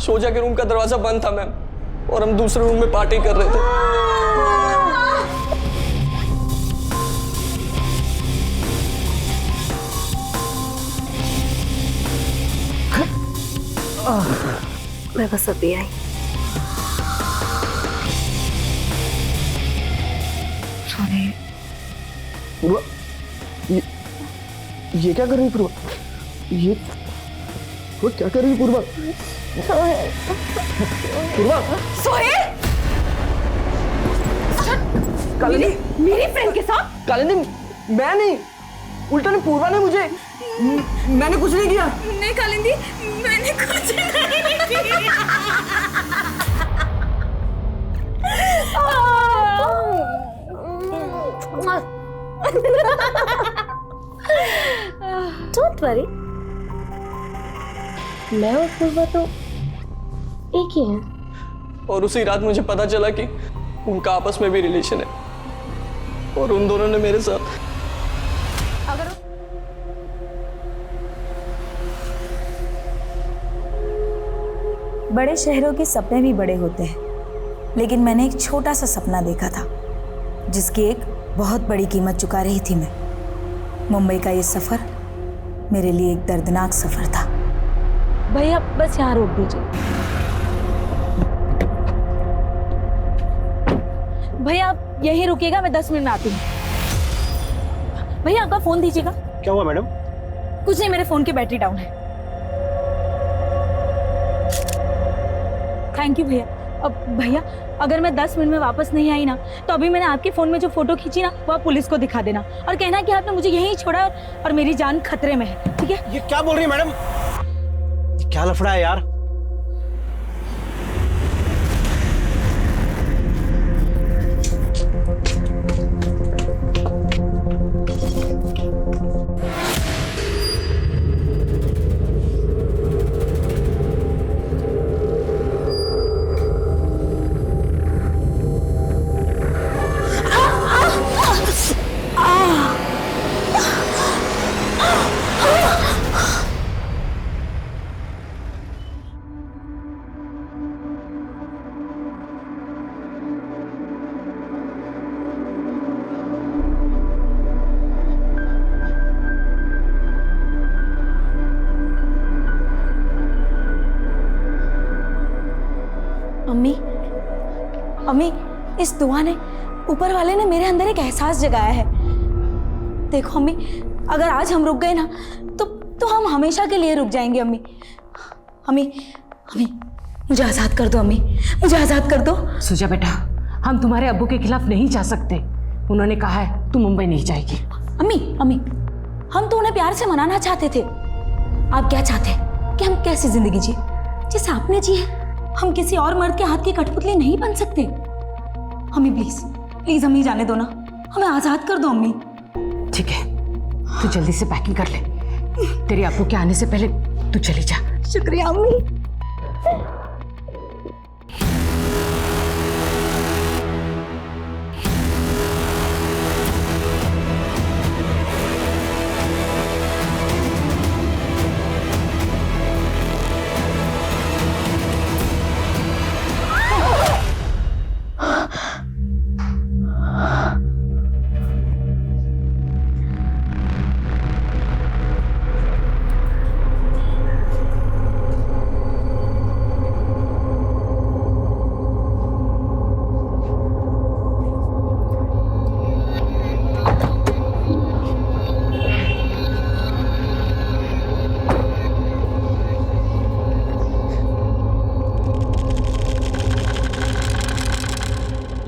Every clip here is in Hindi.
शोजा के रूम का दरवाजा बंद था मैम, और हम दूसरे रूम में पार्टी कर रहे थे। मैं बस अभी आई। सॉरी। पूर्वा, ये क्या कर रही है पूर्वा? ये वो क्या कर रही है पूर्वा? पूर्वा, सोहेल! कालिंदी, मेरी फ्रेंड के साथ? कालिंदी, मैं नहीं, उल्टा ने पूर्वा ने मुझे, मैंने कुछ नहीं किया। नहीं कालिंदी, मैंने कुछ नहीं किया। Don't worry, मैं और पूर्वा तो एक ही हैं। और उसी रात मुझे पता चला कि उनका आपस में भी रिलेशन है, और उन दोनों ने मेरे साथ। बड़े शहरों के सपने भी बड़े होते हैं, लेकिन मैंने एक छोटा सा सपना देखा था जिसकी एक बहुत बड़ी कीमत चुका रही थी मैं। मुंबई का ये सफर मेरे लिए एक दर्दनाक सफर था। भैया बस यहाँ रोक दीजिए। भैया आप यहीं रुकिएगा, मैं 10 मिनट में आती हूँ। भैया आपका फोन दीजिएगा। क्या हुआ मैडम? कुछ नहीं, मेरे फोन की बैटरी डाउन है। थैंक यू भैया। अब भैया अगर मैं 10 मिनट में वापस नहीं आई ना, तो अभी मैंने आपके फोन में जो फोटो खींची ना, वो आप पुलिस को दिखा देना और कहना कि आपने मुझे यहीं छोड़ा और मेरी जान खतरे में है, ठीक है? ये क्या बोल रही है मैडम? ये क्या लफड़ा है यार? अम्मी, अम्मी, इस दुआ ने, ऊपर वाले ने मेरे अंदर एक एहसास जगाया है। देखो अम्मी, अगर आज हम रुक गए ना, तो हम हमेशा के लिए रुक जाएंगे। अम्मी, अम्मी, अम्मी, मुझे आज़ाद कर दो। अम्मी, मुझे आज़ाद कर दो। सुजा बेटा, हम तुम्हारे अब्बू के खिलाफ नहीं जा सकते। उन्होंने कहा है तू मुंबई नहीं जाएगी। अम्मी, अम्मी, हम तो उन्हें प्यार से मनाना चाहते थे। आप क्या चाहते कि हम कैसी जिंदगी जिए जैसे आपने जी है? हम किसी और मर्द के हाथ की कठपुतली नहीं बन सकते। अम्मी प्लीज, प्लीज हमें जाने दो ना, हमें आजाद कर दो अम्मी। ठीक है, तू जल्दी से पैकिंग कर ले। तेरे अब्बू के आने से पहले तू चली जा। शुक्रिया अम्मी।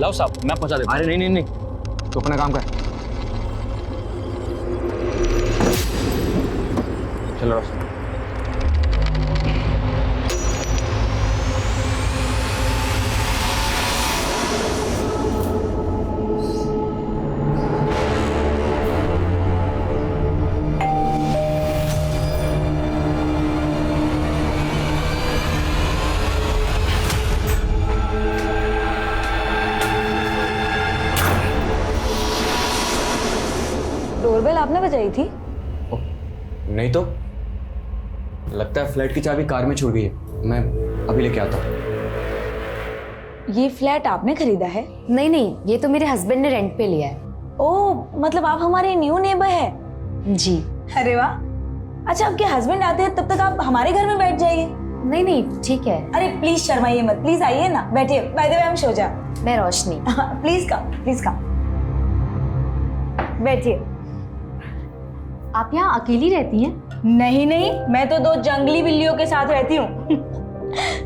लाओ साहब, मैं पहुंचा देता हूं। अरे नहीं, तो अपना काम कर। चलो रास्ता। डोरबेल आपने बजाई थी? नहीं तो लगता है फ्लैट की चाबी कार में छूट गई है। मैं अभी लेके आता हूँ। ये फ्लैट आपने खरीदा है? नहीं नहीं, ये तो मेरे हस्बैंड ने रेंट पे लिया है। ओह, मतलब आप हमारे न्यू नेबर है? जी। अरे वाह। अच्छा, आपके हस्बैंड आते हैं तब तक आप हमारे घर में बैठ जाइए। नहीं नहीं, ठीक है। अरे प्लीज शर्माइए मत, प्लीज आइए ना, बैठिए। By the way, I am Shoja. मैं रोशनी। प्लीज कम बैठिए। आप यहाँ अकेली रहती हैं? नहीं नहीं, मैं तो 2 जंगली बिल्लियों के साथ रहती हूँ।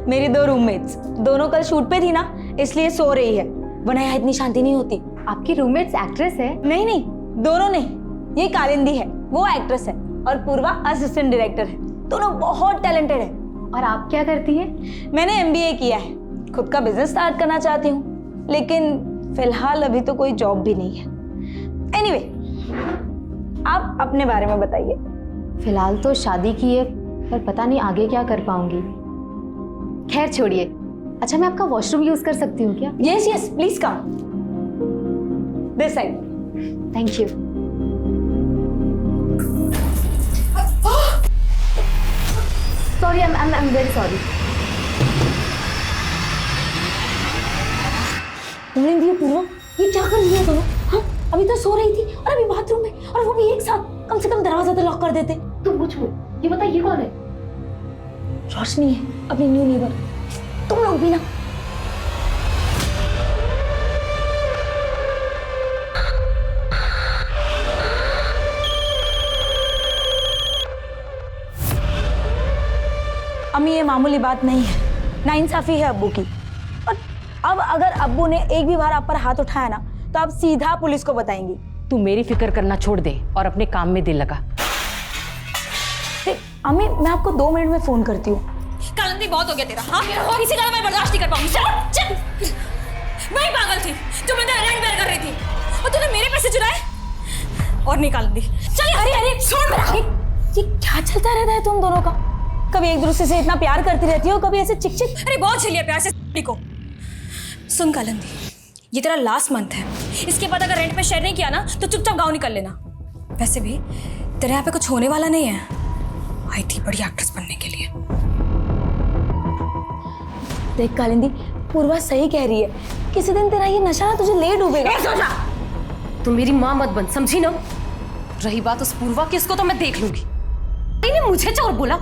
मेरी 2 रूममेट्स, दोनों कल शूट पे थी ना, इसलिए सो रही है, वरना यहाँ इतनी शांति नहीं होती। आपकी रूममेट्स एक्ट्रेस है? नहीं नहीं, दोनों नहीं। ये कालिंदी है, वो एक्ट्रेस है, और पूर्वा असिस्टेंट डायरेक्टर है। दोनों बहुत टैलेंटेड है। और आप क्या करती हैं? मैंने MBA किया है, खुद का बिजनेस स्टार्ट करना चाहती हूँ, लेकिन फिलहाल अभी तो कोई जॉब भी नहीं है। एनीवे, आप अपने बारे में बताइए। फिलहाल तो शादी की है, पर पता नहीं आगे क्या कर पाऊंगी। खैर छोड़िए। अच्छा, मैं आपका वॉशरूम यूज कर सकती हूँ क्या? Yes yes, please come this side. Thank you. Sorry, I am very sorry. Purva, ये क्या कर लिया दोनों? हाँ, अभी तो सो रही थी और अभी बाथरूम में, और वो भी एक साथ। कम से कम दरवाजा तो लॉक कर देते। तुम कुछ ये बता, ये कौन है? रोशनी है, अपनी न्यू नेबर। तुम लोग भी ना। अम्मी, ये मामूली बात नहीं है, नाइंसाफी है अब्बू की। और अब अगर अब्बू ने एक भी बार आप पर हाथ उठाया ना, तो आप सीधा पुलिस को बताएंगी। तू मेरी फिक्र करना छोड़ दे और अपने काम में दिल लगा। अम्मी, मैं आपको 2 मिनट में फोन करती हूँ। कालिंदी, बहुत हो गया तेरा। हाँ, इसी तरह मैं बर्दाश्त नहीं कर पाऊंगी। चल। मैं ही पागल थी जो मैं तेरा रेंट बेयर कर रही थी, और तूने मेरे पैसे चुराए। और नहीं कालिंदी, चल। अरे छोड़ मेरा। ये क्या चलता रहता है तुम दोनों का? कभी एक दूसरे से इतना प्यार करती रहती हो, कभी ऐसे चिक। अरे बहुत झेलिया प्यार से को। सुन कालिंदी, ये तेरा लास्ट मंथ है, इसके बाद अगर रेंट पे शेयर नहीं किया ना, तो चुपचाप गाँव निकल लेना। वैसे भी तेरे यहाँ पे कुछ होने वाला नहीं है। आई थी बड़ी एक्ट्रेस बनने के लिए। देख कालिंदी, पूर्वा सही कह रही है। किसी दिन तेरा ये नशा ना तुझे ले डूबेगा। तुम मेरी माँ मत बन, समझी ना? रही बात उस पूर्वा की, इसको तो मैं देख लूंगी। नहीं, मुझे चोर बोला।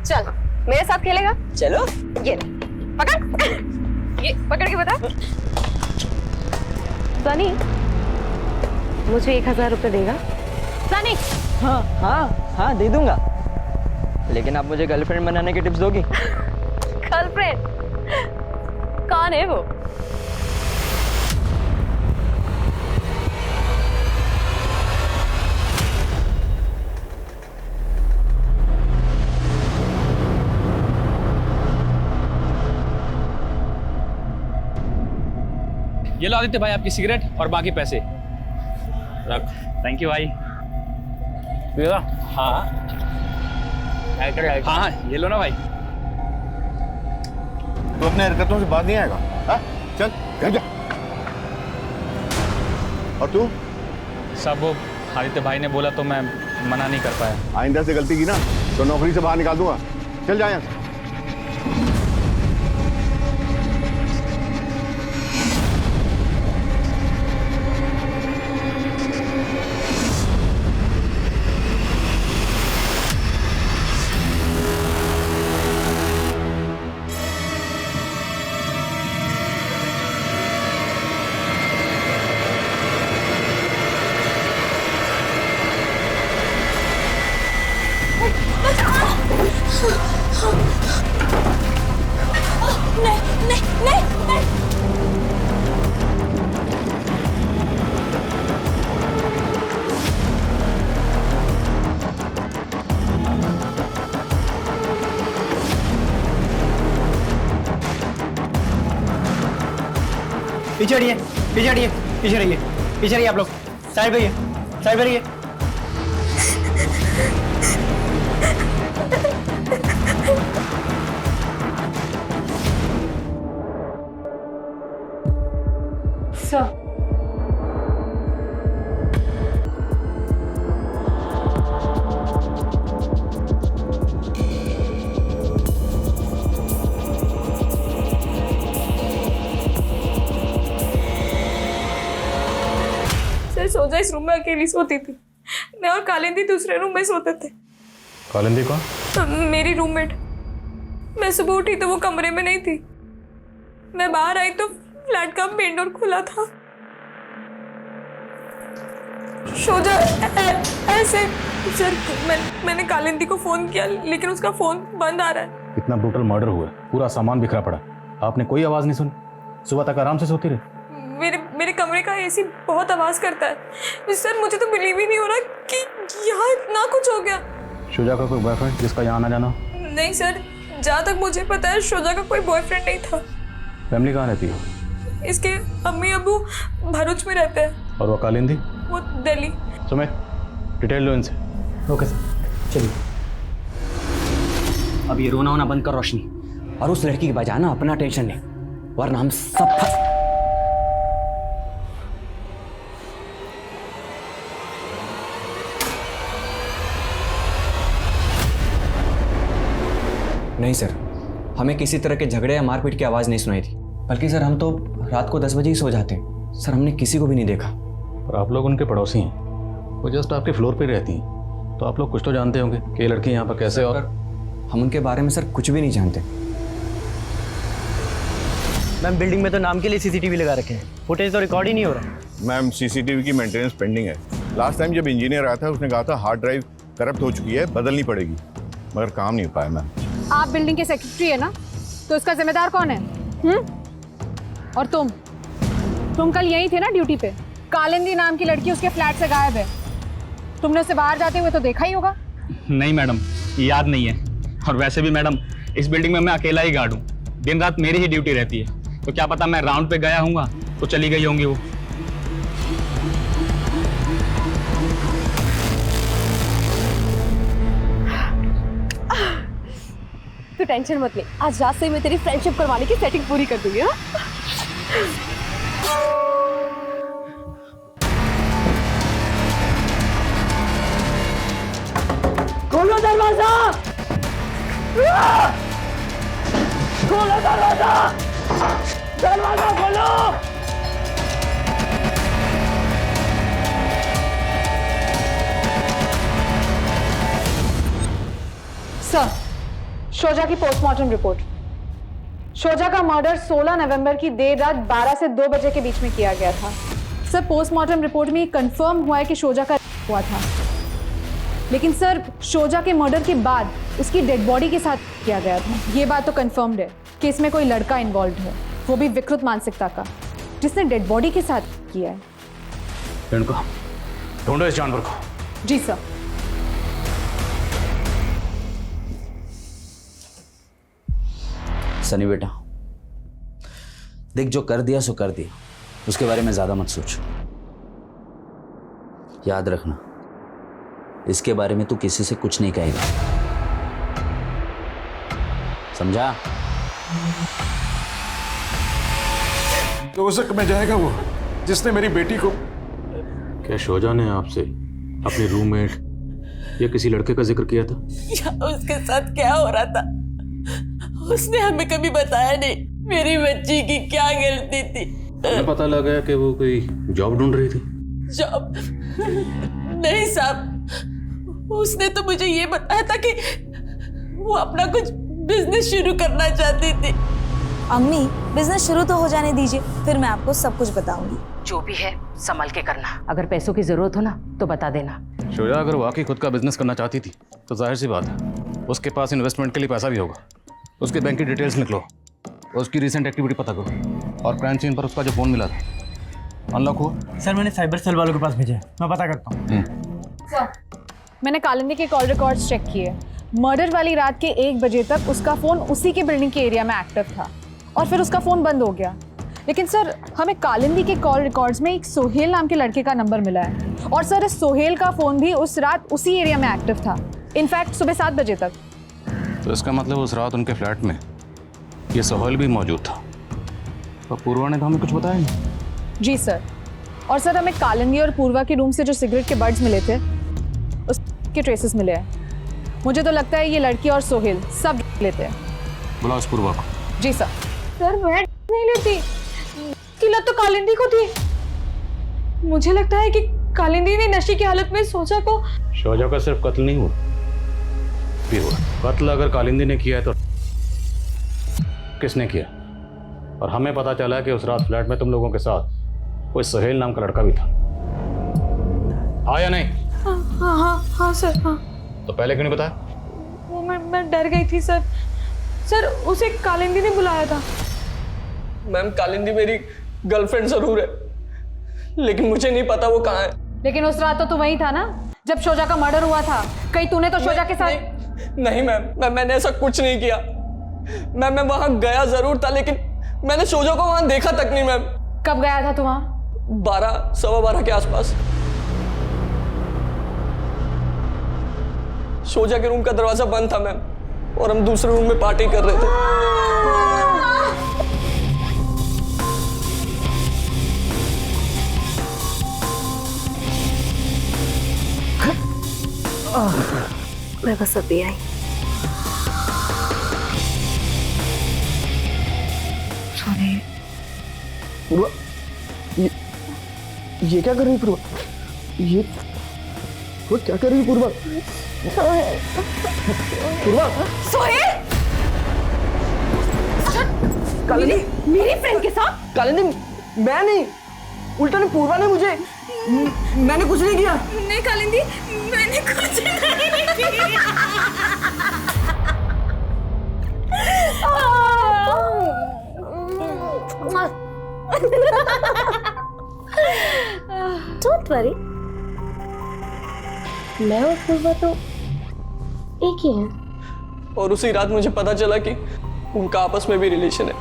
चल, मेरे साथ खेलेगा? चलो। ये पकड़, ये पकड़ के बता। सनी, मुझे 1000 रुपए देगा? सनी। हाँ हाँ हाँ, दे दूंगा, लेकिन आप मुझे गर्लफ्रेंड बनाने की टिप्स दोगी? गर्लफ्रेंड? कौन है वो? ये लो आदित्य भाई, आपकी सिगरेट और बाकी पैसे रख। थैंक यू भाई। हाँ हाँ, ये लो ना भाई। तो अपने हरकतों से बात नहीं आएगा? हाँ? चल घर जा। और तू? सब वो आदित्य भाई ने बोला तो मैं मना नहीं कर पाया। आइंदा से गलती की ना तो नौकरी से बाहर निकाल दूंगा। चल जा यहाँ से। पीछे हटिए, पीछे हटिए, पीछे रहिए, पीछे रहिए आप लोग। साइड पे रहिए, साइड पे रहिए। सर, सर सोचा इस रूम में अकेली सोती थी, मैं और कालिंदी दूसरे रूम में सोते थे। कालिंदी कौन? तो मेरी रूममेट। मैं सुबह उठी तो वो कमरे में नहीं थी। मैं बाहर आई तो फ्लैट का मेन डोर खुला था। शोजा ऐसे सर मैंने कालिंदी को फोन किया लेकिन उसका फोन बंद आ रहा है। इतना ब्रूटल मर्डर हुआ है, पूरा सामान बिखरा पड़ा, आपने कोई आवाज नहीं सुनी? सुबह तक आराम से सोती रही। मेरे कमरे का एसी बहुत आवाज करता है सर। मुझे तो बिलीव ही नहीं हो रहा कि यहाँ इतना कुछ हो गया। शुजा का कोई बॉयफ्रेंड जिसका यहाँ आना जाना हो? नहीं सर, जहाँ तक मुझे पता है शुजा का कोई बॉयफ्रेंड नहीं था। फैमिली कहाँ रहती है? इसके अम्मी अबू भरूच में रहते हैं। और वो कालिंदी? वो दिल्ली। सुमित, डिटेल लो इनसे। ओके सर, चलिए। अब ये रोना होना बंद कर रोशनी, और उस लड़की की बजाय ना अपना टेंशन ले, वरना हम सब फंस। नहीं सर, हमें किसी तरह के झगड़े या मारपीट की आवाज़ नहीं सुनाई थी, बल्कि सर हम तो रात को 10 बजे ही सो जाते हैं। सर हमने किसी को भी नहीं देखा। और आप लोग उनके पड़ोसी हैं, वो जस्ट आपके फ्लोर पे रहती हैं, तो आप लोग कुछ तो जानते होंगे कि ये लड़की यहाँ पर कैसे। और हम उनके बारे में सर कुछ भी नहीं जानते। मैम बिल्डिंग में तो नाम के लिए सीसीटीवी लगा रखे हैं, फुटेज तो रिकॉर्ड ही नहीं हो रहा। मैम सीसीटीवी की मेंटेनेंस पेंडिंग है। लास्ट टाइम जब इंजीनियर आया था उसने कहा था हार्ड ड्राइव करप्ट हो चुकी है, बदलनी पड़ेगी, मगर काम नहीं हो पाया मैम। आप बिल्डिंग के सेक्रेटरी है ना, तो इसका जिम्मेदार कौन है? और तुम कल यहीं थे ना ड्यूटी पे? कालिंदी नाम की लड़की उसके फ्लैट से गायब है। तुमने उसे बाहर जाते हुए तो देखा ही होगा। नहीं मैडम, याद नहीं है। और वैसे भी मैडम, इस बिल्डिंग में मैं अकेला ही गार्ड हूँ, दिन रात मेरी ही ड्यूटी रहती है, तो क्या पता मैं राउंड पे गया हूँगा तो चली गई होंगी वो। तू टेंशन मत ले, आज रात से मैं तेरी फ्रेंडशिप करवाने की सेटिंग पूरी कर दूंगी। हाँ? खोलो दरवाजा! खोलो दरवाजा! दरवाजा खोलो! सर, शोजा की पोस्टमार्टम रिपोर्ट। शोजा का मर्डर 16 नवंबर की देर रात 12 से 2 बजे के बीच में किया गया था। सर पोस्टमार्टम रिपोर्ट में कंफर्म हुआ है कि शोजा का हुआ था, लेकिन सर शोजा के मर्डर के बाद उसकी डेड बॉडी के साथ किया गया था। ये बात तो कंफर्म्ड है कि इसमें कोई लड़का इन्वॉल्व है, वो भी विकृत मानसिकता का, जिसने डेड बॉडी के साथ किया है। इनको ढूंढो इस जानवर को। जी सर। सनी बेटा, देख जो कर दिया सो कर दिया, उसके बारे में ज्यादा मत सोच। याद रखना, इसके बारे में तू किसी से कुछ नहीं कहेगा, समझा? तो उस हक में जाएगा वो जिसने मेरी बेटी को। क्या शोजा ने आपसे अपने रूममेट या किसी लड़के का जिक्र किया था? उसके साथ क्या हो रहा था उसने हमें कभी बताया नहीं। मेरी बच्ची की क्या गलती थी? हमें पता लगा कि वो कोई जॉब ढूंढ रही थी। जॉब नहीं साहब, उसने तो मुझे ये बताया था कि वो अपना कुछ बिजनेस शुरू करना चाहती थी। अम्मी बिजनेस शुरू तो हो जाने दीजिए, फिर मैं आपको सब कुछ बताऊंगी। जो भी है संभल के करना। अगर पैसों की जरूरत हो ना तो बता देना। शोजा अगर वाकई खुद का बिजनेस करना चाहती थी तो जाहिर सी बात है उसके पास इन्वेस्टमेंट के लिए पैसा भी होगा। उसके बैंक की डिटेल्स निकलो, उसकी रिसेंट एक्टिविटी पता करो, और क्राइम सीन पर उसका जो फोन मिला था अनलॉक हुआ? सर मैंने साइबर सेल वालों के पास भेजा है, मैं पता करता हूँ। सर मैंने कालिंदी के कॉल रिकॉर्ड्स चेक किए। मर्डर वाली रात के 1 बजे तक उसका फोन उसी के बिल्डिंग के एरिया में एक्टिव था और फिर उसका फोन बंद हो गया। लेकिन सर हमें कालिंदी के कॉल रिकॉर्ड्स में एक सोहेल नाम के लड़के का नंबर मिला है, और सर इस सोहेल का फोन भी उस रात उसी एरिया में एक्टिव था, इनफैक्ट सुबह 7 बजे तक। तो इसका मतलब उस रात उनके फ्लैट में ये सोहेल भी मौजूद था, और पूर्वा ने तो हमें कुछ बताया नहीं। जी सर, और सर हमें कालिंदी और पूर्वा के रूम से जो सिगरेट के बड्स मिले थे उसके ट्रेसेस मिले हैं। मुझे तो लगता है ये लड़की और सोहेल सब लेते हैं। बुलाओ उस पूर्वा को। जी सर। सर मैं नहीं लेती, की लत तो कालिंदी को थी। मुझे लगता है कि कालिंदी ने नशे की हालत में सोचा को। शोजा का सिर्फ कत्ल नहीं हुआ, भी हुआ। कत्ल अगर कालिंदी ने किया है तो किसने किया? और हमें पता चला कि उस रात फ्लैट में तुम लोगों के साथ कोई सोहेल नाम का लड़का भी था। हाँ या नहीं? हाँ सर, हाँ। तो पहले क्यों नहीं बताया? वो मैं डर गई थी सर। सर उसे कालिंदी ने बुलाया था। मैम कालिंदी मेरी गर्लफ्रेंड जरूर है, लेकिन मुझे नहीं पता वो कहाँ है। लेकिन उस रात तो तू वहीं था ना जब शोजा का मर्डर हुआ था। कहीं तूने तो शोजा के साथ? नहीं मैम, मैंने ऐसा कुछ नहीं किया। मैम मैं वहां गया जरूर था, लेकिन मैंने शोजा को वहां देखा तक नहीं। मैम कब गया था तू वहां? 12, सवा 12 के आसपास। शोजा के रूम का दरवाजा बंद था मैम, और हम दूसरे रूम में पार्टी कर रहे थे। मैं बस अभी आई। सॉरी। पूर्वा, ये क्या कर रही है पूर्वा? ये वो क्या कर रही है पूर्वा? पूर्वा, सोहेल! कालिंदी मेरी फ्रेंड के साथ? कालिंदी मैं नहीं, उल्टा ने पूर्वा ने मुझे। मैंने कुछ नहीं किया। नहीं कालिंदी, मैंने कुछ नहीं किया। डोंट वरी, मैं और पूर्वा तो एक ही हैं। और उसी रात मुझे पता चला कि उनका आपस में भी रिलेशन है,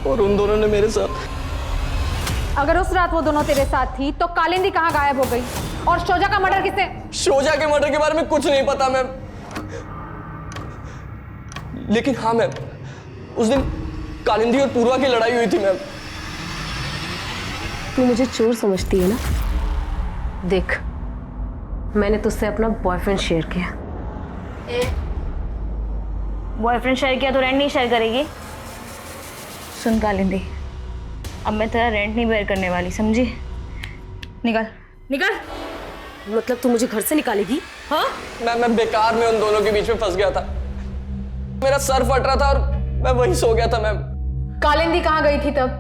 और उन दोनों ने मेरे साथ। अगर उस रात वो दोनों तेरे साथ थी तो कालिंदी कहाँ गायब हो गई? और शोजा का मर्डर किसने? शोजा के मर्डर के बारे में कुछ नहीं पता मैम, लेकिन हाँ मैम, उस दिन कालिंदी और पूर्वा की लड़ाई हुई थी मैम। तू मुझे चोर समझती है ना? देख, मैंने तुझसे अपना बॉयफ्रेंड शेयर किया। बॉयफ्रेंड शेयर किया तो रेंट नहीं शेयर करेगी? सुन कालिंदी, अब मैं तेरा रेंट नहीं बेयर करने वाली, समझी? निकल निकल। मतलब तू मुझे घर से निकालेगी? हाँ? मैं बेकार में उन दोनों के बीच में फंस गया था। मेरा सर फट रहा था और मैं वहीं सो गया था मैम। कालिंदी कहाँ गई थी तब?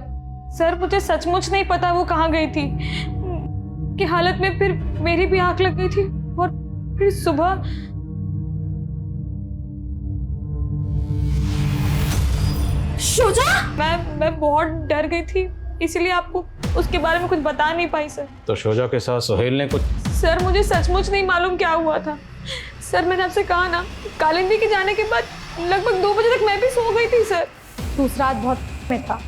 सर मुझे सचमुच नहीं पता वो कहाँ गई थी। की हालत में फिर मेरी भी आंख लग गई थी, और फिर सुबह शोजा! मैं बहुत डर गई थी, इसलिए आपको उसके बारे में कुछ बता नहीं पाई सर। तो शोजा के साथ सोहेल ने कुछ? सर मुझे सचमुच नहीं मालूम क्या हुआ था। सर मैंने आपसे कहा ना, कालिंदी के जाने के बाद लगभग 2 बजे तक मैं भी सो गई थी सर। तू उस रात बहुत में था।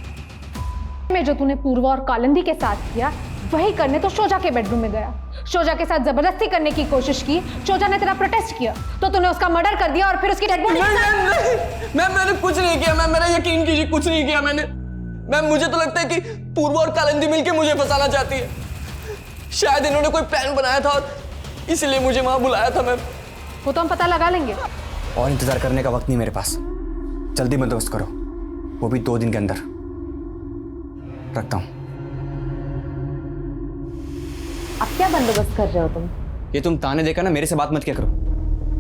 में जो तूने पूर्वा और कालिंदी के साथ किया वही करने तो शोजा के बेडरूम में गया। शोजा के साथ जबरदस्ती करने की कोशिश की। शोजा ने तेरा प्रोटेस्ट किया तो तूने उसका मर्डर कर दिया और फिर उसकी डेड बॉडी। मैंने कुछ नहीं किया मैम, मेरा यकीन कीजिए, कुछ नहीं किया मैंने। मैम मुझे तो लगता है कि पूर्वा और कालिंदी मिलके मुझे फंसाना चाहती है। शायद इन्होंने कोई प्लान बनाया था और इसलिए मुझे वहां बुलाया था मैम। वो तो हम पता लगा लेंगे। और इंतजार करने का वक्त नहीं मेरे पास, जल्दी बंदोबस्त करो, वो भी 2 दिन के अंदर। रखता हूं। अब क्या बंदोबस्त कर रहे हो तुम? ये तुम ताने देकर ना मेरे से बात मत किया करो।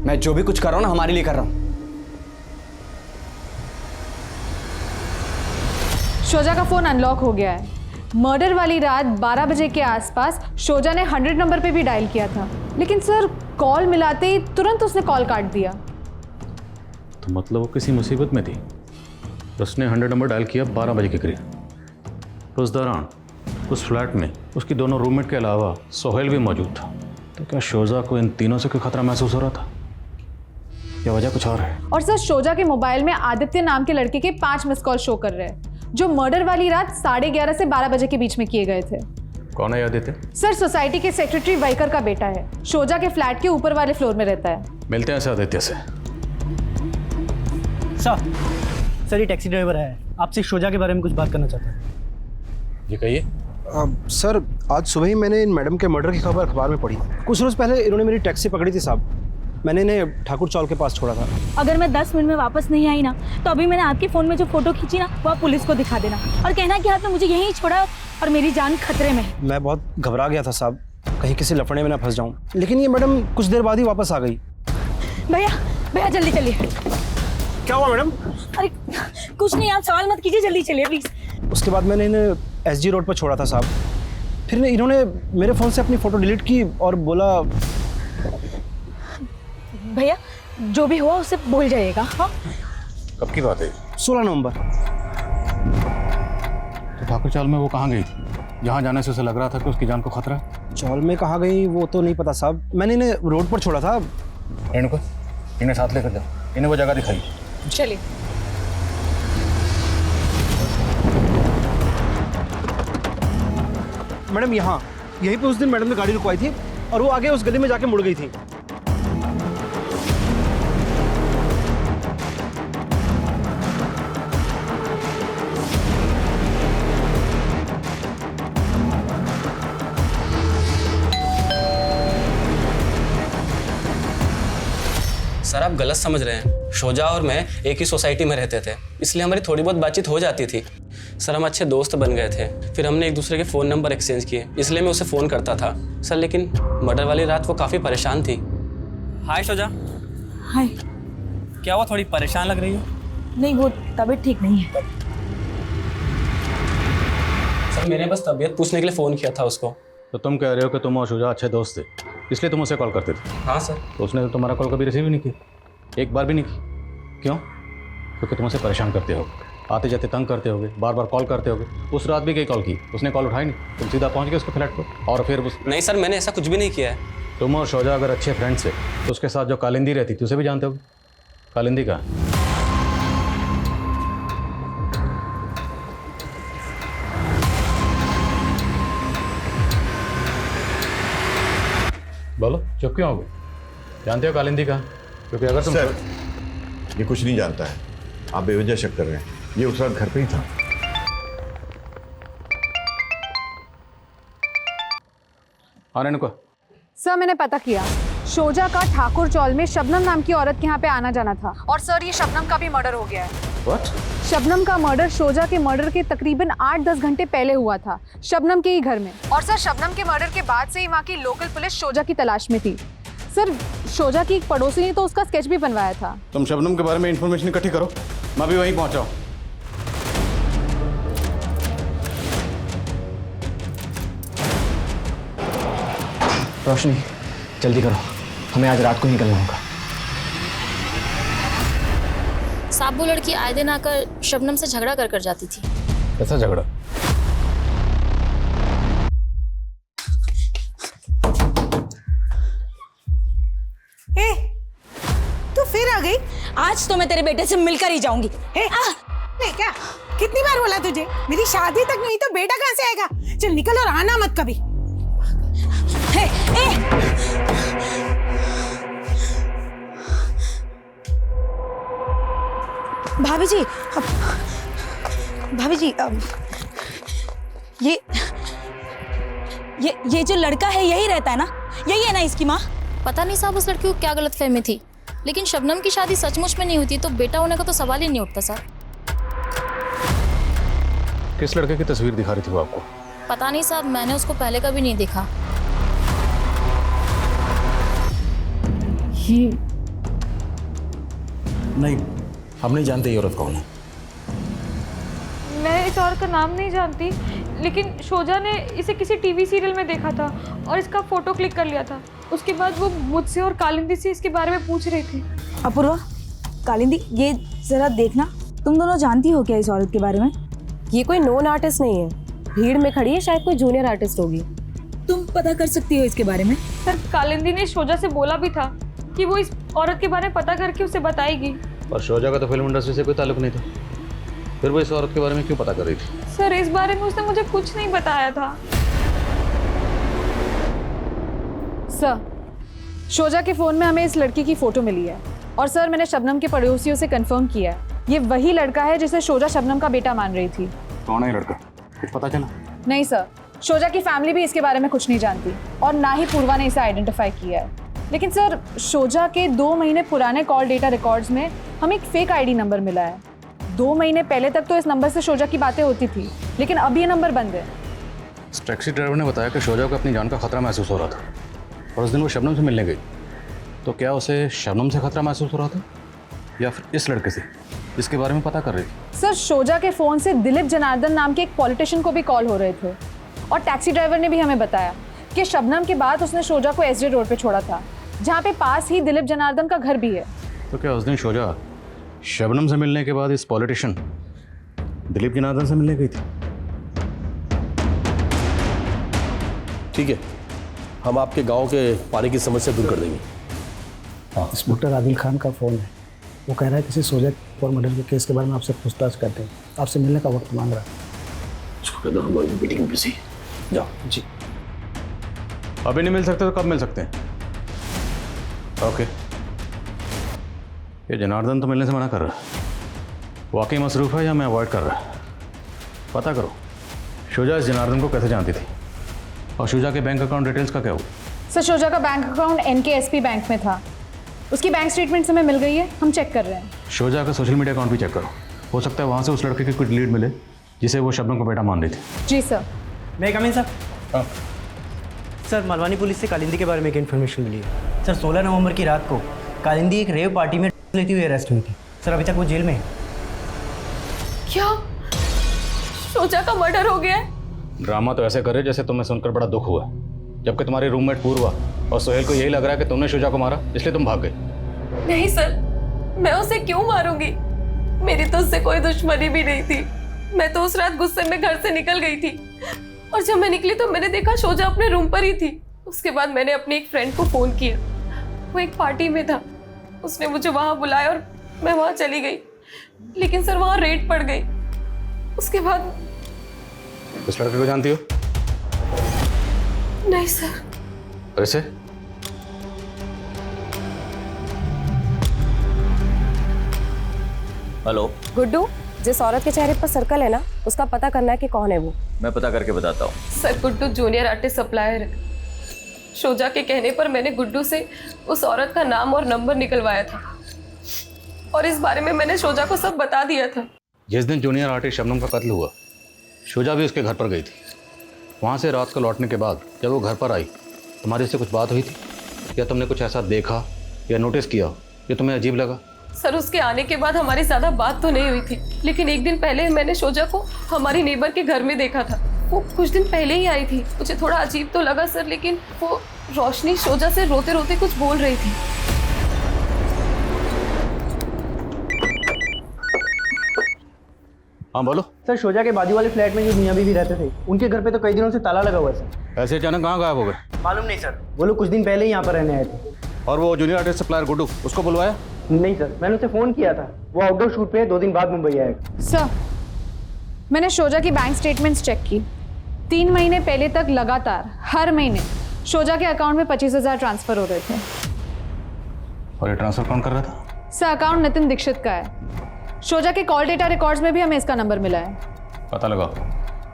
मैं जो भी कुछ कर रहा हूं ना हमारे लिए कर रहा हूं। शोजा का फोन अनलॉक हो गया है। मर्डर वाली रात 12 बजे के आसपास शोजा ने 100 नंबर पे भी डायल किया था, लेकिन सर कॉल मिलाते ही तुरंत उसने कॉल काट दिया। तो मतलब वो किसी मुसीबत में थी। उसने 100 नंबर डायल किया 12 बजे के करीब। उस दौरान उस फ्लैट में उसकी दोनों रूममेट के अलावा सोहेल भी मौजूद था। तो क्या शोजा को इन तीनों से कोई खतरा महसूस हो रहा था, या वजह कुछ और है? और सर शोजा के मोबाइल में आदित्य नाम के लड़के के 5 मिस कॉल शो कर रहे हैं, जो मर्डर वाली रात 11:30 से 12 बजे के बीच में किए गए थे। कौन है आदित्य? सर सोसाइटी के सेक्रेटरी वाइकर का बेटा है। शोजा के फ्लैट के ऊपर वाले फ्लोर में रहता है। मिलते हैं आदित्य से। सर ये टैक्सी ड्राइवर है, आपसे शोजा के बारे में कुछ बात करना चाहता है। जी कहिए। सर आज सुबह ही मैंने इन मैडम के मर्डर की खबर अखबार में पढ़ी। कुछ रोज़ पहले इन्होंने मेरी टैक्सी पकड़ी थी साहब। मैंने इन्हें ठाकुर चौल के पास छोड़ा था। अगर मैं 10 मिनट में वापस नहीं आई ना तो अभी मैंने आपके फ़ोन में जो फ़ोटो खींची ना वो आप पुलिस को दिखा देना और कहना कि आपने मुझे यहीं छोड़ा और मेरी जान खतरे में है। मैं बहुत घबरा गया था साहब, कहीं किसी लफड़े में ना फंस जाऊं, लेकिन ये मैडम कुछ देर बाद ही वापस आ गई। भैया जल्दी चलिए। क्या हुआ मैडम? अरे कुछ नहीं, आप सवाल मत कीजिए, जल्दी चलिए प्लीज़। उसके बाद मैंने इन्हें SG रोड पर छोड़ा था साहब, फिर इन्होंने मेरे फ़ोन से अपनी फ़ोटो डिलीट की और बोला। भैया जो भी हुआ उससे बोल जाइएगा। हाँ कब की बात है? 16 नवंबर। तो ठाकुर चाल में वो कहाँ गई थी जहाँ जाने से उसे लग रहा था कि उसकी जान को खतरा है? चौल में कहाँ गई वो तो नहीं पता साहब, मैंने इन्हें रोड पर छोड़ा था। रेणुका, इन्हें साथ लेकर जाओ, इन्हें वो जगह दिखाई। चलिए। मैडम यहाँ यहीं पे उस दिन मैडम ने गाड़ी रुकवाई थी और वो आगे उस गली में जाके मुड़ गई थी। सर आप गलत समझ रहे हैं, शोजा और मैं एक ही सोसाइटी में रहते थे, इसलिए हमारी थोड़ी बहुत बातचीत हो जाती थी। सर हम अच्छे दोस्त बन गए थे, फिर हमने एक दूसरे के फ़ोन नंबर एक्सचेंज किए, इसलिए मैं उसे फ़ोन करता था। सर लेकिन मर्डर वाली रात वो काफ़ी परेशान थी। हाय शोजा। हाय। क्या हुआ, थोड़ी परेशान लग रही हो? नहीं वो तबीयत ठीक नहीं है। सर मैंने बस तबीयत पूछने के लिए फ़ोन किया था उसको। तो तुम कह रहे हो कि तुम और शुजा अच्छे दोस्त थे, इसलिए तुम उसे कॉल करते थे? हाँ सर। तो उसने तो तुम्हारा कॉल कभी रिसीव ही नहीं किया, एक बार भी नहीं की। क्यों? क्योंकि तुम उसे परेशान करते हो, आते जाते तंग करते होगे, बार बार कॉल करते होगे। उस रात भी कई कॉल की, उसने कॉल उठाई नहीं, तुम सीधा पहुंच गए उसके फ्लैट पर और फिर उस... नहीं सर मैंने ऐसा कुछ भी नहीं किया है। तुम और शोजा अगर अच्छे फ्रेंड्स थे तो उसके साथ जो कालिंदी रहती थी उसे भी जानते होगे। कालिंदी कहाँ है? बोलो, चुप क्यों हो गए? जानते हो कालिंदी कहाँ? क्योंकि अगर तुम... सर ये कुछ नहीं जानता है, आप बेवजह शक कर रहे हैं, ये उस रात घर पे ही था। हाँ रेणुका। सर मैंने पता किया, शोजा का ठाकुर चौल में शबनम नाम की औरत के यहाँ पे आना जाना था और सर ये शबनम का भी मर्डर हो गया है। What? शबनम का मर्डर शोजा के मर्डर के तकरीबन 8-10 घंटे पहले हुआ था, शबनम के ही घर में। और सर शबनम के मर्डर के बाद से ही वहाँ की लोकल पुलिस शोजा की तलाश में थी। सर शोजा की एक पड़ोसी ने तो उसका स्केच भी बनवाया था। तुम शबनम के बारे में इंफॉर्मेशन इकट्ठी करो, मैं भी वहीं पहुंचा हूँ। रोशनी जल्दी करो, हमें आज रात को निकलना होगा। साहब वो लड़की आए दिन आकर शबनम से झगड़ा कर जाती थी। कैसा झगड़ा? ए, तू फिर आ गई? आज तो मैं तेरे बेटे से मिलकर ही जाऊंगी। नहीं क्या? कितनी बार बोला तुझे, मेरी शादी तक नहीं तो बेटा कहाँ से आएगा? चल निकल और आना मत कभी। भाभी जी, भाभी जी, ये जो लड़का है यही रहता है ना? यही है ना इसकी माँ? पता नहीं साहब उस लड़की को क्या गलतफहमी थी, लेकिन शबनम की शादी सचमुच में नहीं हुई तो बेटा होने का तो सवाल ही नहीं उठता सर। किस लड़के की तस्वीर दिखा रही थी वो आपको? पता नहीं साहब, मैंने उसको पहले कभी नहीं देखा। नहीं, हम नहीं जानते ये औरत कौन है। मैं इस औरत का नाम नहीं जानती, लेकिन शोजा ने इसे किसी टीवी सीरियल में देखा था और इसका फोटो क्लिक कर लिया था। उसके बाद वो मुझसे और कालिंदी से इसके बारे में पूछ रही थी। अपूर्वा, कालिंदी ये जरा देखना, तुम दोनों जानती हो क्या इस औरत के बारे में? ये कोई नोन आर्टिस्ट नहीं है, भीड़ में खड़ी है, शायद कोई जूनियर आर्टिस्ट होगी। तुम पता कर सकती हो इसके बारे में? सर कालिंदी ने शोजा से बोला भी था कि वो इस औरत के बारे में पता करके उसे बताएगी। पर शोजा का तो फिल्म इंडस्ट्री से कोई ताल्लुक नहीं था, फिर वो इस औरत के बारे में क्यों पता कर रही थी? सर इस बारे में उसने मुझे कुछ नहीं बताया था। सर शोजा के फोन में हमें इस लड़की की फोटो मिली है और सर मैंने शबनम के पड़ोसियों से कंफर्म किया है, ये वही लड़का है जिसे शोजा शबनम का बेटा मान रही थी। कौन है लड़का, कुछ पता चला? नहीं सर, शोजा की फैमिली भी इसके बारे में कुछ नहीं जानती और ना ही पूर्वा ने इसे आइडेंटिफाई किया है। लेकिन सर शोजा के 2 महीने पुराने कॉल डेटा रिकॉर्ड्स में हमें एक फेक आईडी नंबर मिला है। 2 महीने पहले तक तो इस नंबर से शोजा की बातें होती थी, लेकिन अब ये नंबर बंद है। इस टैक्सी ड्राइवर ने बताया कि शोजा को अपनी जान का खतरा महसूस हो रहा था और उस दिन वो शबनम से मिलने गई। तो क्या उसे शबनम से खतरा महसूस हो रहा था या फिर इस लड़के से जिसके बारे में पता कर रही थी? सर शोजा के फ़ोन से दिलीप जनार्दन नाम के एक पॉलिटिशियन को भी कॉल हो रहे थे और टैक्सी ड्राइवर ने भी हमें बताया कि शबनम के बाद उसने शोजा को एसडी रोड पे छोड़ा था, जहाँ पे पास ही दिलीप जनार्दन का घर भी है। तो क्या उस दिन शोजा शबनम से मिलने के बाद इस पॉलिटिशियन दिलीप जनार्दन से मिलने गई थी? ठीक है, हम आपके गांव के पानी की समस्या दूर कर देंगे। इंस्पेक्टर आदिल खान का फ़ोन है, वो कह रहा है किसी शोजा और मर्डर के केस के बारे में आपसे पूछताछ करते हैं, आपसे मिलने का वक्त मांग रहा है। उसको कह दो हमारी मीटिंग में बिजी। जाओ। जी। अभी नहीं मिल सकते तो कब मिल सकते हैं? ओके। ये जनार्दन तो मिलने से मना कर रहा है, वाकई मसरूफ़ है या मैं अवॉइड कर रहा है? पता करो शोजा इस जनार्दन को कैसे जानती थी और शोजा के बैंक अकाउंट डिटेल्स का क्या हुआ? सर शोजा का बैंक अकाउंट NKSP बैंक में था, उसकी बैंक स्टेटमेंट हमें मिल गई है, हम चेक कर रहे हैं। शोजा का सोशल मीडिया अकाउंट भी चेक करो, हो सकता है वहाँ से उस लड़के की कोई लीड मिले जिसे वो शबनम को बेटा मान रही थी। जी सर। मैं कम इन सर। सर मलवानी पुलिस से कालिंदी के बारे में एक इन्फॉर्मेशन मिली है। सर 16 नवंबर की रात को कालिंदी एक रेव पार्टी में लेती हुई अरेस्ट हुई थी। सर अभी तक वो जेल में है। क्या शोजा का मर्डर हो गया है? ड्रामा तो ऐसे करे जैसे तुम्हें सुनकर बड़ा दुख हुआ, जबकि तुम्हारी रूममेट पूर्वा और सोहेल को यही लग रहा है कि तुमने शोजा को मारा इसलिए तुम भाग गए। नहीं सर, मैं उसे क्यों मारूंगी? मेरी तो उससे कोई दुश्मनी भी नहीं थी। मैं तो उस रात गुस्से में घर से निकल गई थी और जब मैं निकली तो मैंने देखा शोजा अपने रूम पर ही थी। उसके बाद मैंने अपनी एक फ्रेंड को फ़ोन किया, वो एक पार्टी में था, उसने मुझे वहाँ बुलाया और मैं वहाँ चली गई, लेकिन सर वहाँ रेड पड़ गई। उसके बाद उस लड़के को जानती हो? नहीं सर। वैसे हेलो गुड्डू, जिस औरत के चेहरे पर सर्कल है ना, उसका पता करना है कि कौन है वो। मैं पता करके बताता हूँ। Sir Guddu junior artist supplier है। शोजा के कहने पर मैंने गुड्डू से उस औरत का नाम और नंबर निकलवाया था और इस बारे में मैंने शोजा को सब बता दिया था। जिस दिन जूनियर आर्टिस्ट शबनम का कत्ल हुआ शोजा भी उसके घर पर गई थी। वहाँ से रात को लौटने के बाद जब वो घर पर आई तुम्हारी उससे कुछ बात हुई थी या तुमने कुछ ऐसा देखा या नोटिस किया जो तुम्हें अजीब लगा? सर उसके आने के बाद हमारी ज़्यादा बात तो नहीं हुई थी, लेकिन एक दिन पहले मैंने शोजा को हमारी नेबर के घर में देखा था। वो कुछ दिन पहले ही आई थी। मुझे थोड़ा अजीब तो लगा सर, लेकिन वो रोशनी शोजा से रोते रोते कुछ बोल रही थी। हाँ बोलो। सर शोजा के बाजू वाले फ्लैट में जो मियाँ बीवी रहते थे, उनके घर पे तो कई दिनों से ताला लगा हुआ है सर। ऐसे अचानक कहाँ गायब हो गए? मालूम नहीं सर, वो लोग कुछ दिन पहले ही यहाँ पर रहने आए थे। और वो जूनियर आर्टिस्ट सप्लायर गुड्डू, उसको बुलवाया? नहीं सर, मैंने उसे फ़ोन किया था, वो आउटडोर शूट पे 2 दिन बाद मुंबई आएगा। सर मैंने शोजा की बैंक स्टेटमेंट्स चेक की। 3 महीने पहले तक लगातार हर महीने शोजा के अकाउंट में 25,000 ट्रांसफर हो रहे थे। और ये ट्रांसफर कौन कर रहा था? सर अकाउंट नितिन दीक्षित का है। शोजा के कॉल डेटा रिकॉर्ड्स में भी हमें इसका नंबर मिला है। पता लगाओ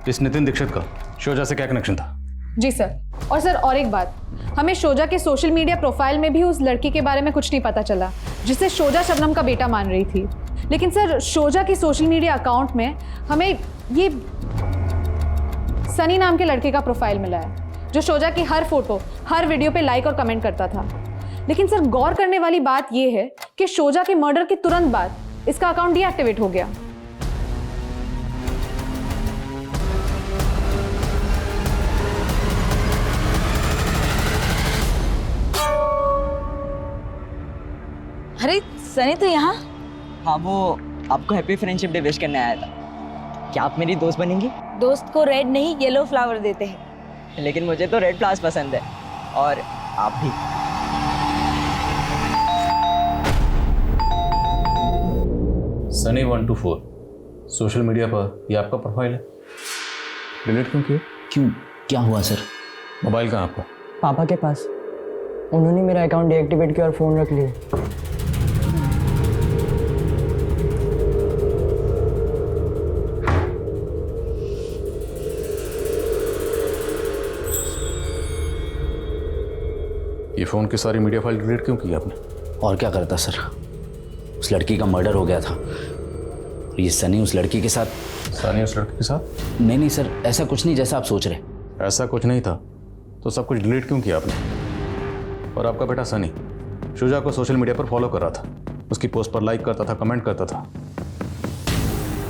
इस नितिन दीक्षित का शोजा से क्या कनेक्शन था? जी सर। और सर और एक बात, हमें शोजा के सोशल मीडिया प्रोफाइल में भी उस लड़की के बारे में कुछ नहीं पता चला जिसे शोजा शबनम का बेटा मान रही थी। लेकिन सर शोजा की सोशल मीडिया अकाउंट में हमें ये सनी नाम के लड़के का प्रोफाइल मिला है जो शोजा की हर फोटो हर वीडियो पे लाइक और कमेंट करता था। लेकिन सर गौर करने वाली बात यह है कि शोजा के मर्डर के तुरंत बाद इसका अकाउंट डीएक्टिवेट हो गया। अरे सनी तो यहाँ? हाँ वो आपको हैप्पी फ्रेंडशिप डे विश करने आया था। क्या आप मेरी दोस्त बनेंगी? दोस्त को रेड नहीं येलो फ्लावर देते हैं। लेकिन मुझे तो रेड फ्लावर्स पसंद है और आप भी। सनी 124 सोशल मीडिया पर ये आपका प्रोफाइल है, डिलीट क्यों किया? क्यों, क्या हुआ सर? मोबाइल कहाँ आपका? पापा के पास। उन्होंने मेरा अकाउंट डीएक्टिवेट किया और फ़ोन रख लिया। ये फ़ोन की सारी मीडिया फाइल डिलीट क्यों की आपने? और क्या करता सर, उस लड़की का मर्डर हो गया था। ये सनी उस लड़की के साथ। सनी उस लड़की के साथ? नहीं सर, ऐसा कुछ नहीं जैसा आप सोच रहे। ऐसा कुछ नहीं था तो सब कुछ डिलीट क्यों किया आपने? और आपका बेटा सनी शुजा को सोशल मीडिया पर फॉलो कर रहा था, उसकी पोस्ट पर लाइक करता था, कमेंट करता था।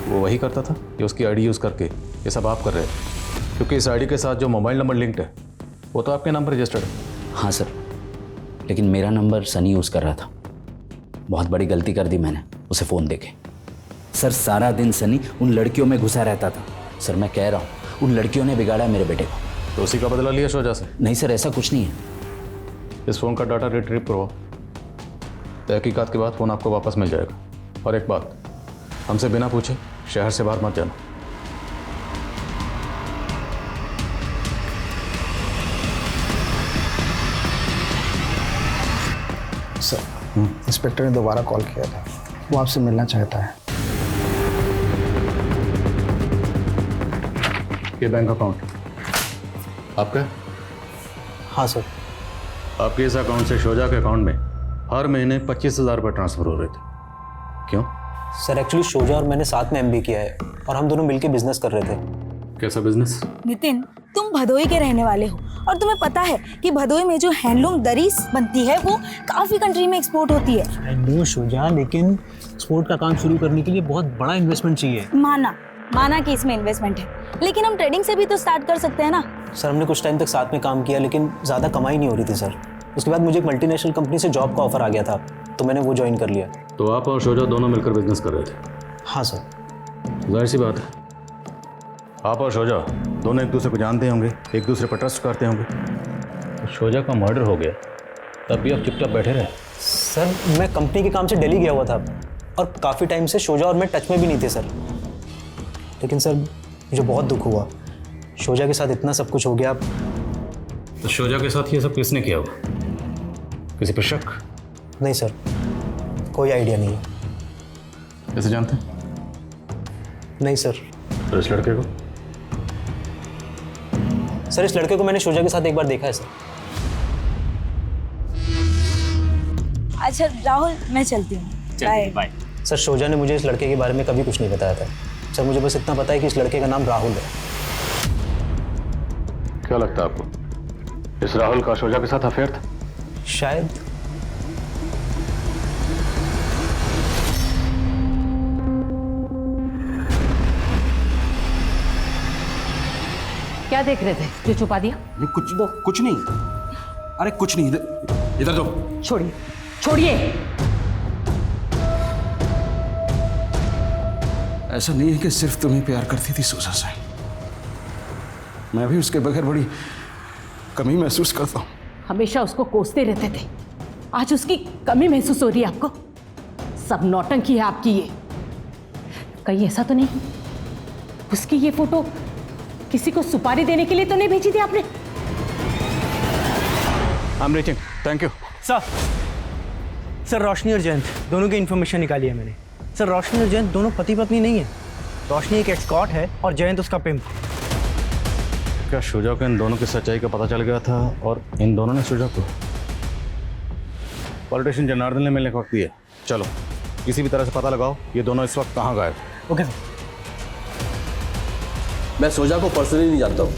वो वही करता था कि उसकी आईडी यूज़ करके ये सब आप कर रहे थे? क्योंकि इस आईडी के साथ जो मोबाइल नंबर लिंक्ड है वो तो आपके नाम पर रजिस्टर्ड है। हाँ सर, लेकिन मेरा नंबर सनी यूज़ कर रहा था। बहुत बड़ी गलती कर दी मैंने उसे फ़ोन देके। सर सारा दिन सनी उन लड़कियों में घुसा रहता था। सर मैं कह रहा हूँ, उन लड़कियों ने बिगाड़ा है मेरे बेटे को। तो उसी का बदला लिया शुजा से? नहीं सर, ऐसा कुछ नहीं है। इस फ़ोन का डाटा रिट्रीव करवाओ, तहकीकात के बाद फ़ोन आपको वापस मिल जाएगा। और एक बात, हमसे बिना पूछे शहर से बाहर मत जाना। सर, इंस्पेक्टर ने दोबारा कॉल किया था, वो आपसे मिलना चाहता है। ये बैंक अकाउंट आपका? हाँ सर। आपके इस अकाउंट से शुजा के अकाउंट में हर महीने 25,000 रुपये ट्रांसफ़र हो रहे थे, क्यों? सर एक्चुअली शुजा और मैंने साथ में एमबीए किया है और हम दोनों मिलकर बिजनेस कर रहे थे। कैसा बिजनेस? नितिन, तुम भदोई के रहने वाले हो और तुम्हें पता है कि भदोई में जो हैंडलूम दरी बनती है वो काफी कंट्री में एक्सपोर्ट होती है। हैंडलूम शुजा, लेकिन एक्सपोर्ट का काम शुरू करने के लिए बहुत बड़ा इन्वेस्टमेंट चाहिए। माना कि इसमें इन्वेस्टमेंट है, लेकिन हम ट्रेडिंग से भी तो स्टार्ट कर सकते हैं ना। सर हमने कुछ टाइम तक साथ में काम किया, लेकिन ज़्यादा कमाई नहीं हो रही थी सर। उसके बाद मुझे एक मल्टीनेशनल कंपनी से जॉब का ऑफर आ गया था, तो मैंने वो ज्वाइन कर लिया। तो आप और शुजा दोनों मिलकर बिजनेस कर रहे थे? हाँ सर। जाहिर सी बात है, आप और शुजा दोनों एक दूसरे को जानते होंगे, एक दूसरे पर ट्रस्ट करते होंगे। तो शुजा का मर्डर हो गया तब भी आप चुपचाप बैठे रहे? सर मैं कंपनी के काम से दिल्ली गया हुआ था और काफ़ी टाइम से शुजा और मैं टच में भी नहीं थे सर। लेकिन सर मुझे बहुत दुख हुआ, शुजा के साथ इतना सब कुछ हो गया। तो शुजा के साथ ये सब किसने किया होगा? किसी पर शक? नहीं सर, कोई आइडिया नहीं है। कैसे जानते हैं? नहीं सर। तो इस लड़के को? सर इस लड़के को मैंने शुजा के साथ एक बार देखा है सर। अच्छा राहुल, मैं चलती हूँ। बाय। सर शुजा ने मुझे इस लड़के के बारे में कभी कुछ नहीं बताया था सर। मुझे बस इतना पता है कि इस लड़के का नाम राहुल है। क्या लगता है आपको, इस राहुल का शुजा के साथ अफेयर था? शायद। क्या देख रहे थे जो छुपा दिया? कुछ नहीं। अरे कुछ नहीं, इधर जो। छोड़िए छोड़िए। ऐसा नहीं है कि सिर्फ तुम्हें प्यार करती थी सुजा से, मैं भी उसके बगैर बड़ी कमी महसूस करता हूँ। हमेशा उसको कोसते रहते थे, आज उसकी कमी महसूस हो रही है आपको? सब नौटंकी है आपकी ये। कहीं ऐसा तो नहीं उसकी ये फोटो किसी को सुपारी देने के लिए तो नहीं भेजी थी आपने? I am reaching, thank you. Sir Roshni और जयंत दोनों की इन्फॉर्मेशन निकाली है मैंने। सर रोशनी और जयंत दोनों पति पत्नी नहीं है। रोशनी एक एस्कॉर्ट है और जयंत उसका पिम्प। क्या शुजा को इन दोनों की सच्चाई का पता चल गया था और इन दोनों ने शुजा को? पॉलिटिशियन जनार्दन ने मिलने का वक्त दिया, चलो किसी भी तरह से पता लगाओ ये दोनों इस वक्त कहाँ गए। Okay sir. मैं शुजा को पर्सनली नहीं जानता हूँ।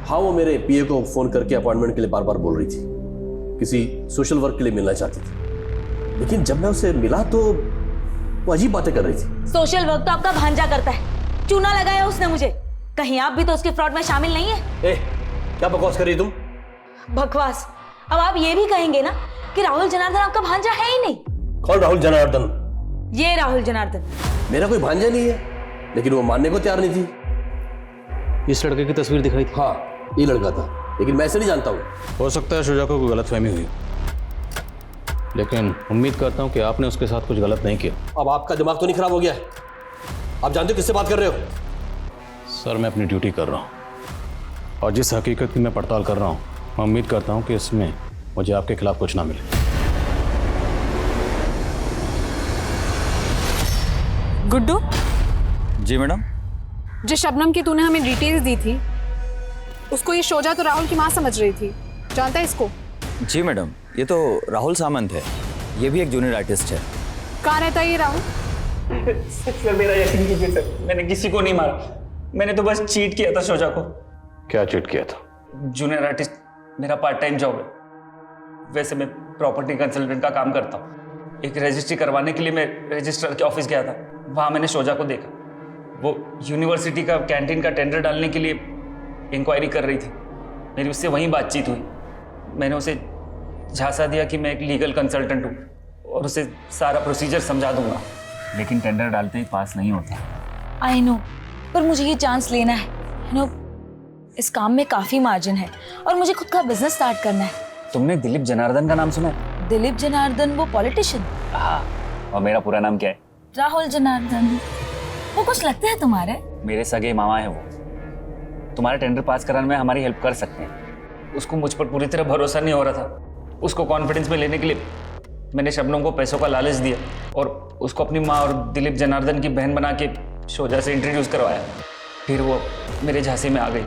हाँ, वो मेरे पीए को फ़ोन करके अपॉइंटमेंट के लिए बार बार बोल रही थी, किसी सोशल वर्क के लिए मिलना चाहती थी। लेकिन जब मैं उसे मिला तो वो अजीब बातें कर रही थी। सोशल वर्क तो आपका भांजा करता है, चूना लगाया उसने मुझे। कहीं आप भी तो उसके फ्रॉड में शामिल नहीं है? क्या बकवास कर रही तुम? बकवास? अब आप ये भी कहेंगे ना कि राहुल जनार्दन आपका भांजा है ही नहीं? कौन राहुल जनार्दन? ये राहुल जनार्दन। मेरा कोई भांजा नहीं है, लेकिन वो मानने को तैयार नहीं थी। इस लड़के की तस्वीर दिखाई थी? हाँ, ये लड़का था, लेकिन मैं इसे नहीं जानता हूँ। हो सकता है शुजा को कोई गलतफहमी हुई, लेकिन उम्मीद करता हूँ कि आपने उसके साथ कुछ गलत नहीं किया। अब आपका दिमाग तो नहीं खराब हो गया? आप जानते हो किससे बात कर रहे हो? सर मैं अपनी ड्यूटी कर रहा हूँ और जिस हकीकत की मैं पड़ताल कर रहा हूँ, मैं उम्मीद करता हूँ कि इसमें मुझे आपके खिलाफ कुछ ना मिले। गुड्डू जी मैडम। जिस शबनम की तूने हमें डिटेल्स दी थी, उसको ये शुजा तो राहुल की माँ समझ रही थी। जानता है इसको? जी मैडम, ये तो राहुल सामंत है, ये भी एक जूनियर आर्टिस्ट है। कहाँ रहता है ये राहुल? सर मेरा यकीन कीजिए सर, मैंने किसी को नहीं मारा, मैंने तो बस चीट किया था शोजा को। क्या चीट किया था? जूनियर आर्टिस्ट मेरा पार्ट टाइम जॉब है। वैसे मैं प्रॉपर्टी कंसल्टेंट का काम करता हूँ। एक रजिस्ट्री करवाने के लिए मैं रजिस्ट्रार के ऑफिस गया था, वहाँ मैंने शोजा को देखा। वो यूनिवर्सिटी का कैंटीन का टेंडर डालने के लिए इंक्वायरी कर रही थी। मेरी उससे वहीं बातचीत हुई। मैंने उसे झांसा दिया कि मैं एक लीगल कंसल्टेंट हूँ और उसे सारा प्रोसीजर समझा दूंगा, लेकिन टेंडर डालते ही पास नहीं होता। आई नो, पर मुझे ये चांस लेना है। यू नो, इस काम में काफी मार्जिन है और मुझे खुद का बिजनेस स्टार्ट करना है। तुमने दिलीप जनार्दन का नाम सुना है? दिलीप जनार्दन, वो पॉलिटिशियन? हाँ, और मेरा पूरा नाम क्या है? राहुल जनार्दन। वो कुछ लगते हैं तुम्हारे? मेरे सगे मामा है वो। तुम्हारा टेंडर पास कराने में हमारी हेल्प कर सकते हैं। उसको मुझ पर पूरी तरह भरोसा नहीं हो रहा था। उसको कॉन्फिडेंस में लेने के लिए मैंने शबनम को पैसों का लालच दिया और उसको अपनी माँ और दिलीप जनार्दन की बहन बना के शोजा से इंट्रोड्यूस करवाया। फिर वो मेरे झांसे में आ गई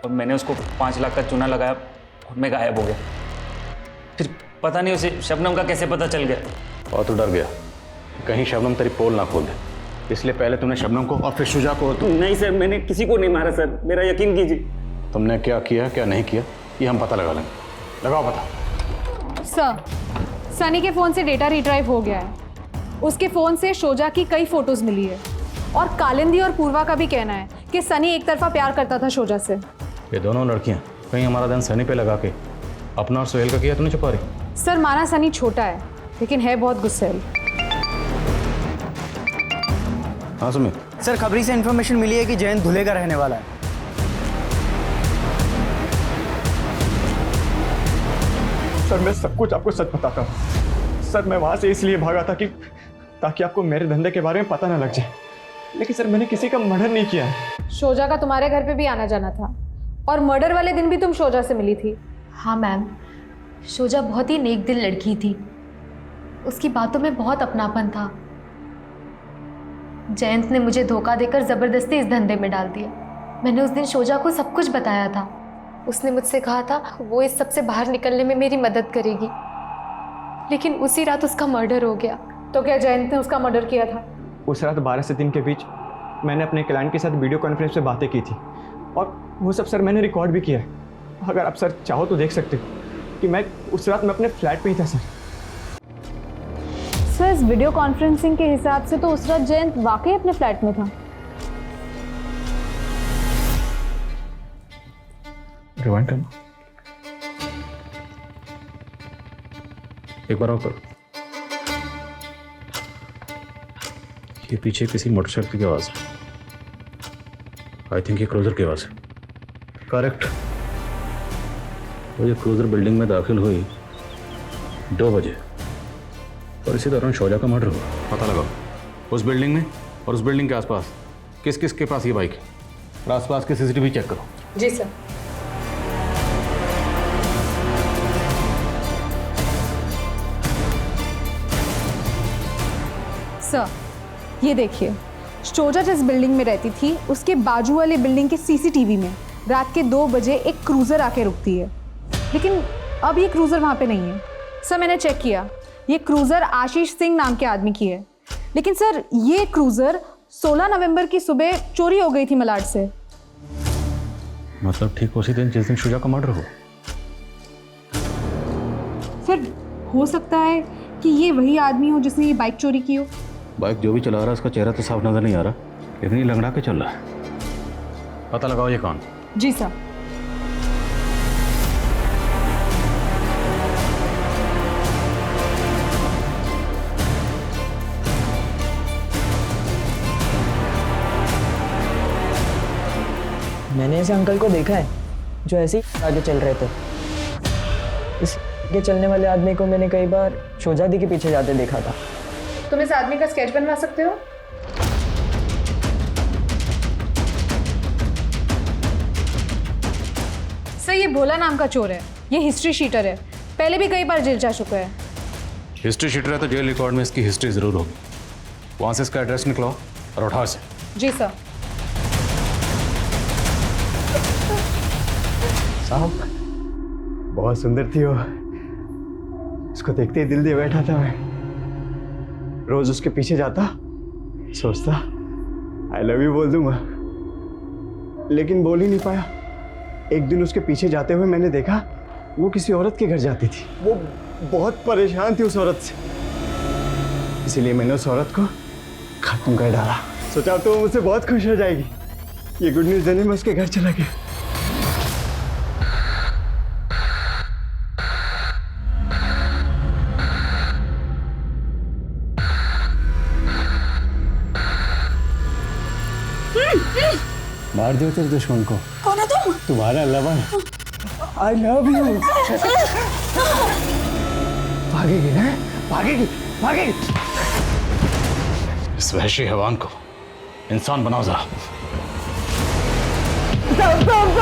और मैंने उसको 5 लाख का चूना लगाया और मैं गायब हो गया। फिर पता नहीं उसे शबनम का कैसे पता चल गया। और तो डर गया कहीं शबनम तेरी पोल ना खोल दे, इसलिए पहले तूने शबनम को और फिर शुजा को। नहीं सर, मैंने किसी को नहीं मारा सर, मेरा यकीन कीजिए। तुमने क्या किया क्या नहीं किया ये हम पता लगा लेंगे। लगाओ पता। सर, सनी के फ़ोन से डेटा रिट्राइव हो गया है। उसके फ़ोन से शोजा की कई फ़ोटोज़ मिली है और कालिंदी और पूर्वा का भी कहना है कि सनी एक तरफा प्यार करता था शोजा से। ये दोनों लड़कियां कहीं हमारा ध्यान सनी पे लगा के अपना और सोहेल का किया तो नहीं छुपा रही? सर, माना सनी छोटा है लेकिन है बहुत गुस्सैल। हाँ सुमित। सर, खबरी से इन्फॉर्मेशन मिली है कि जयंत धुले का रहने वाला है। सर, मैं सब कुछ आपको सच बताता हूँ। सर, मैं वहाँ से इसलिए भागा था कि ताकि आपको मेरे धंधे के बारे में पता ना लग जाए, लेकिन सर मैंने किसी का मर्डर नहीं किया है। शोजा का तुम्हारे घर पे भी आना जाना था और मर्डर वाले दिन भी तुम शोजा से मिली थी। हाँ मैम, शोजा बहुत ही नेक दिल लड़की थी। उसकी बातों में बहुत अपनापन था। जयंत ने मुझे धोखा देकर ज़बरदस्ती इस धंधे में डाल दिया। मैंने उस दिन शोजा को सब कुछ बताया था। उसने मुझसे कहा था वो इस सब से बाहर निकलने में मेरी मदद करेगी, लेकिन उसी रात उसका मर्डर हो गया। तो क्या जयंत ने उसका मर्डर किया था? उस रात 12 से 3 के बीच मैंने अपने क्लाइंट के साथ वीडियो कॉन्फ्रेंस पे बातें की थी और वो सब सर मैंने रिकॉर्ड भी किया है। अगर आप सर चाहो तो देख सकते हो कि मैं उस रात में अपने फ्लैट पे ही था। सर, इस वीडियो कॉन्फ्रेंसिंग के हिसाब से तो उस रात जयंत वाकई अपने फ्लैट में था। रिवाइंड करना एक बार और करो। ये पीछे किसी मोटरसाइकिल की आवाज है। आई थिंक ये क्रूजर की आवाज है। करेक्ट। वो ये क्रूजर बिल्डिंग में दाखिल हुई 2 बजे और इसी दौरान शोजा का मर्डर हुआ। पता लगाओ उस बिल्डिंग में और उस बिल्डिंग के आसपास किस किस के पास ये बाइक है और आसपास के सीसीटीवी चेक करो। जी सर। सर, ये देखिए, शोजा जिस बिल्डिंग में रहती थी उसके बाजू वाले बिल्डिंग के सीसीटीवी में रात के 2 बजे एक क्रूज़र आके रुकती है, लेकिन अब ये क्रूज़र वहाँ पे नहीं है। सर, मैंने चेक किया, ये क्रूज़र आशीष सिंह नाम के आदमी की है, लेकिन सर ये क्रूज़र 16 नवंबर की सुबह चोरी हो गई थी मलाड से। मतलब ठीक उसी दिन जिस दिन शुजा का मर्डर हुआ? सर, हो सकता है कि ये वही आदमी हो जिसने ये बाइक चोरी की हो। बाइक जो भी चला रहा है उसका चेहरा तो साफ नजर नहीं आ रहा, इतनी लंगड़ा के चल रहा है। पता लगाओ ये कौन। जी सर। मैंने ऐसे अंकल को देखा है जो ऐसे ही आगे चल रहे थे। इसके चलने वाले आदमी को मैंने कई बार शोजादी के पीछे जाते देखा था। तुम इस आदमी का स्केच बनवा सकते हो? सर, ये भोला नाम का चोर है, ये हिस्ट्री शीटर है, पहले भी कई बार जेल जा चुका है। हिस्ट्री शीटर है तो जेल रिकॉर्ड में इसकी हिस्ट्री जरूर होगी। वहां से इसका एड्रेस निकलो और उठाओ से। जी सर। साहब, बहुत सुंदर थी वो, उसको देखते ही दिल दे बैठा था मैं। रोज उसके पीछे जाता, सोचता आई लव यू बोल दूंगा, लेकिन बोल ही नहीं पाया। एक दिन उसके पीछे जाते हुए मैंने देखा वो किसी औरत के घर जाती थी। वो बहुत परेशान थी उस औरत से, इसीलिए मैंने उस औरत को खत्म कर डाला। सोचा तो वो मुझसे बहुत खुश हो जाएगी। ये गुड न्यूज़ देने में उसके घर चला गया। मार दो तेरे दुश्मन को। कौन है तुम? तुम्हारा लवर। I love you. भागेगी ना? भागेगी, भागेगी। इस वहशी हैवान को इंसान बनाओ जरा। साहब,